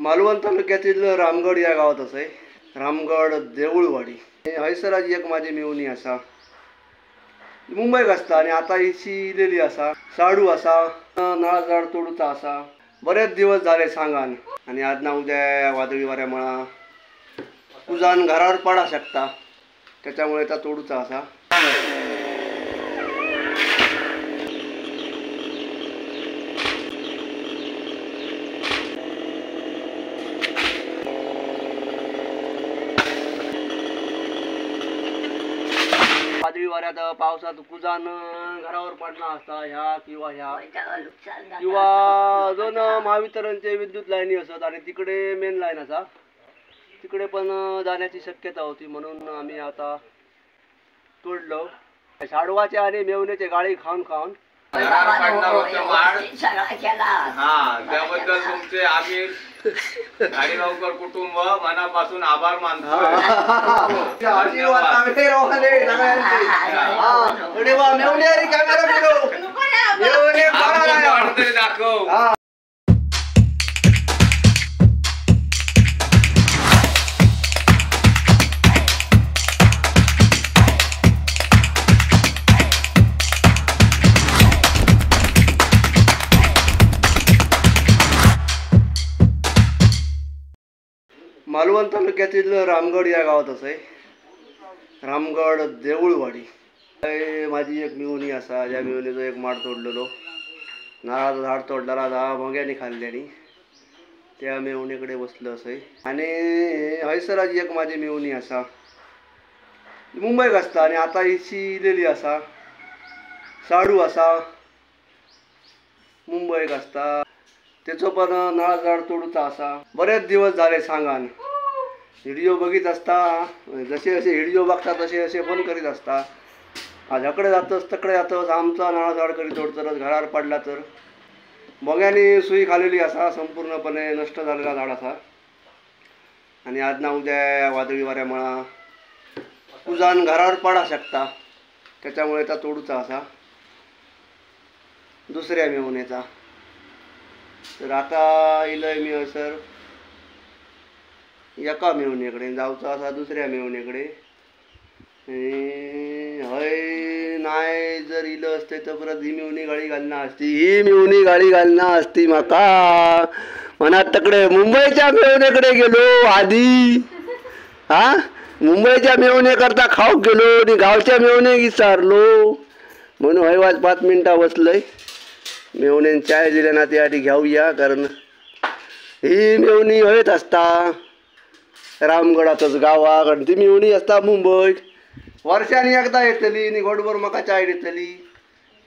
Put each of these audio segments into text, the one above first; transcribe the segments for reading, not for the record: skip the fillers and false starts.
मालवण तालुक्यातील रामगड या गावात आहे. रामगड देऊळवाडी हैसराची एक माझी मेवणी असा मुंबईक असता आणि आता हिची इलेली असा साडू असा नाळ झाड तोडूचा असा बरेच दिवस झाले सांगान आणि आज ना उद्या वादळी वाऱ्यामुळा उजान घरावर पडा शकता त्याच्यामुळे त्या तोडूचा असा. वादळी वाऱ्यात पावसात कुजान घरावर पडला असता ह्या किंवा दोन महावितरणचे विद्युत लाईनी असत आणि तिकडे मेन लाईन असा तिकडे पण जाण्याची शक्यता होती म्हणून आम्ही आता तोडलो. साडवाचे आणि मेवण्याचे गाळी खाऊन त्याबद्दल तुमचे आम्ही गाडीगावकर कुटुंब मनापासून आभार मानतो. दाखव मालवण तालुक्यातील रामगड या गावात आहे. रामगड देऊळवाडी माझी एक मेवणी असा ज्या मेवणीचं एक माड तोडलेलो नारळाचं झाड तोडलेला 10 भोंग्याने खाल्ल्याने त्या मेवणीकडे बसलं असं. आणि हैसराची एक माझी मेवणी असा मुंबईक असता आणि आता हिची इलेली असा साडू असा मुंबईक असता त्याचं पण नाळ झाड तोडूचा असा बरेच दिवस झाले सांगान. व्हिडिओ बघित असता जसे जसे व्हिडिओ बघता तसे तसे फोन करीत असता. आज हकडे जातस तकडे जातस आमचा नाळ झाड करी तोडतरच घरावर पडला तर बघ्याने सुई खालेली असा संपूर्णपणे नष्ट झालेला झाड असा. आणि आज ना उद्या वादळी वाऱ्यामुळा उजान घरावर पडा शकता त्याच्यामुळे त्या तोडूचा असा दुसऱ्या मेवण्याचा. तर आता इलय मी सर एका मेवणीकडे जाऊचा असा दुसऱ्या मेवणीकडे हय नाही जर इलं असते तर परत ही मेवणी गाडी घालणार असती ही मेवणी गाडी घालणार असती माका मनात तकडे मुंबईच्या मेवणीकडे गेलो आधी मुंबईच्या मेवणीकरता खाऊक गेलो आणि गावच्या मेवणे विचारलो म्हणून हयवाज 5 मिनिटं बसलंय. मेवणीने चाय दिल्या ना ते आधी घेऊया कारण ही मेवणी हयत असता रामगडातच गावा कारण ती मेवणी असता मुंबईत वर्षांनी एकदा येतली आणि गोडभर म्हाका चाय देतली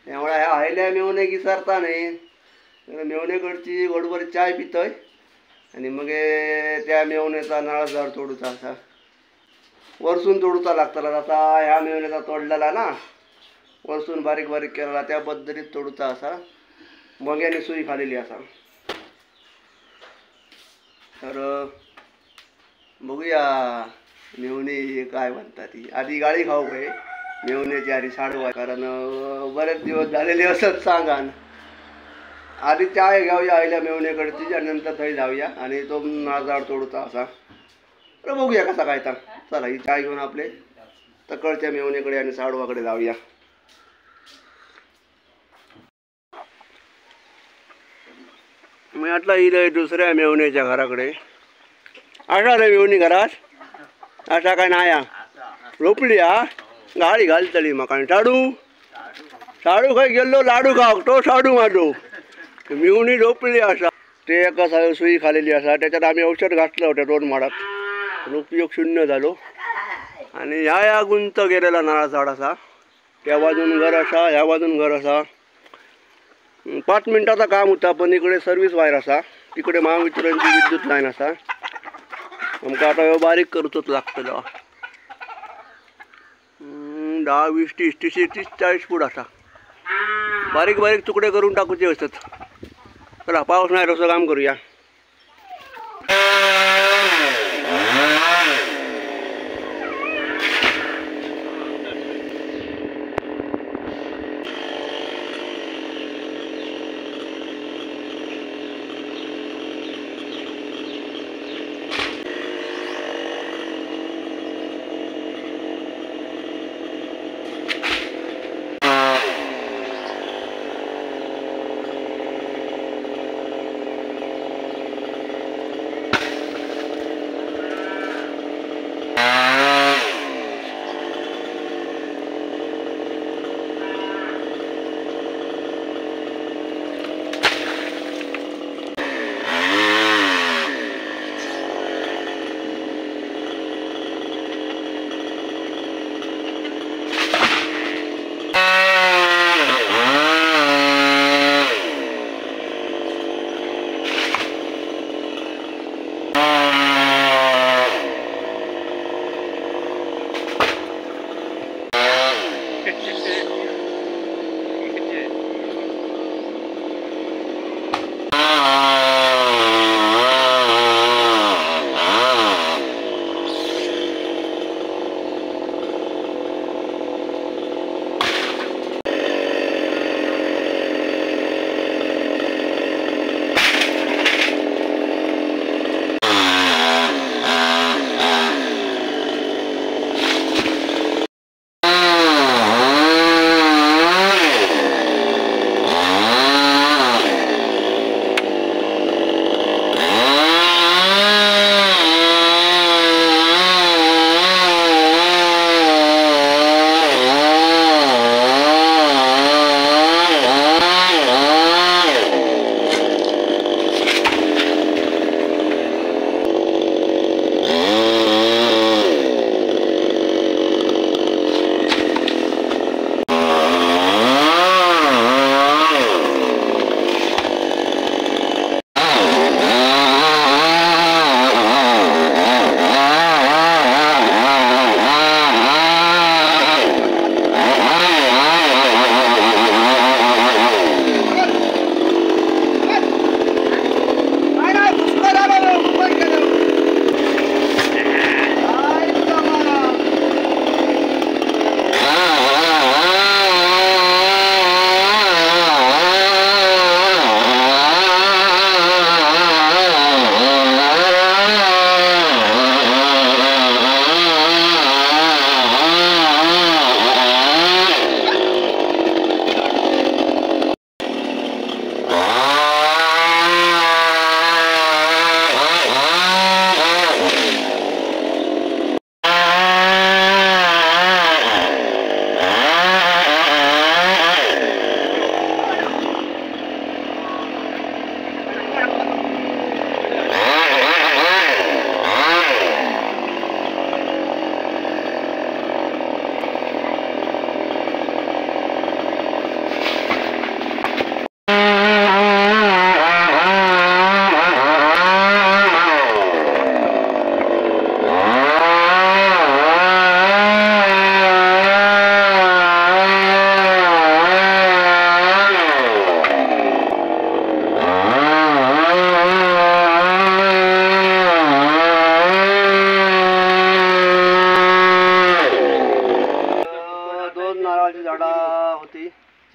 त्यामुळे ह्या हायल्या मेवणे विसरता नाही. मेवणेकडची गोडभर चाय पितय आणि मग त्या मेवणेचा नाळ झाड तोडूचा असा वरसून तोडूचा लागताला. आता ह्या मेवण्याचा तोडलेला ना वरसून बारीक बारीक केलेला त्या पद्धतीत तोडूचा असा मग्याने सुई खालेली असा. तर बघूया मेवणी काय म्हणतात ती आधी गाडी खाऊ काय मेवण्याची आधी साडू कारण बरेच दिवस झालेले असत सांगान. आधी चाय घ्यावया आईल्या मेवण्याकडची आणि नंतर थंय जाऊया आणि तो नाळ झाड तोडूचा असा. तर बघूया कसा काय तर चला ही चाय घेऊन आपले तकडच्या मेवण्याकडे आणि साडवाकडे जाऊया. मी म्हटलं इथे दुसऱ्या मेवण्याच्या घराकडे असा रे मेवणी घरात असा काय नाया रोपली गाडी घालतली मका साडू खाय गेलो लाडू खाऊ तो साडू माझो मेवणी झोपली असा ते एका सुई खालेली असा. त्याच्यात आम्ही औषध घातलं होतं 2 माडात उपयोग शून्य झालो. आणि ह्या गुंत गेलेला नारळ झाड असा त्या बाजून घर असा ह्या बाजून घर असा. 5 मिनिटाचा काम होता पण इकडे सर्व्हिस वायर असा तिकडे महावितरणची विद्युत लाईन असा आमका आता बारीक करूचोच लागतलो. 10, 20, 30, 30, 40 फूट असा बारीक बारीक तुकडे करून टाकूचे असतात. चला पाऊस नाही तसं काम करूया.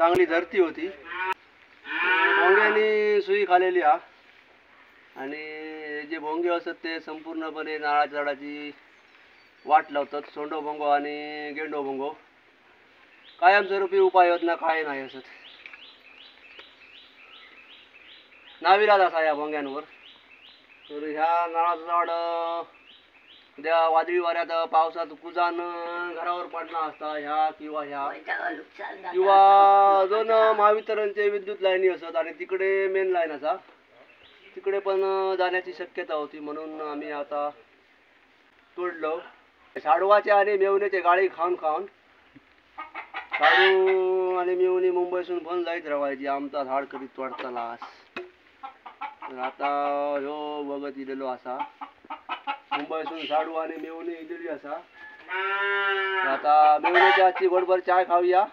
चांगली धरती होती. भोंग्याने सुई खालेली हा. आणि जे भोंगे असतात ते संपूर्णपणे नारळाच्या झाडाची वाट लावतात. सोंडो भोंगो आणि गेंडो भोंगो कायमस्वरूपी उपाययोजना काय नाही असत. नाविलाज असा या भोंग्यांवर. तर ह्या नारळाचं झाड उद्या वादळी वाऱ्यात पावसात कुजान घरावर पडला असता ह्या किंवा ह्या किंवा दोन महावितरणचे विद्युत लाईनी असत आणि तिकडे मेन लाईन असा तिकडे पण जाण्याची शक्यता होती. म्हणून आम्ही आता तोडलो. साडवाचे आणि मेवण्याचे गाळी खाऊन खाऊन साडू आणि मेवणी मुंबईसून पण जायत राहायची आमचा झाड कधी तोडताला. तर आता ह्यो बघत इलेलो असा मुंबईसून साडू आणि मेवणी इलेली असा. आता मेवण्याच्या आजची गोडभर चाय खाऊया.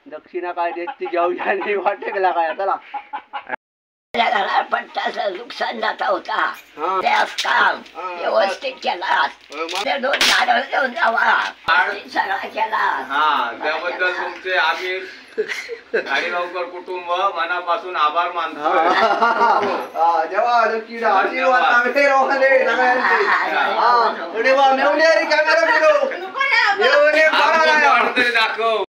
दक्षिणा काय देत ती घेऊया आणि वाटेकला काय चला. पण त्याचं नुकसान जाता होता. त्यास काम व्यवस्थित केला. ते 2 झाडं घेऊन जावा सगळा केला. हा त्याबद्दल तुमचे आम्ही गाडीगावकर कुटुंब मनापासून आभार मानतो. जेव्हा आशीर्वाद कॅमेरा दाखव.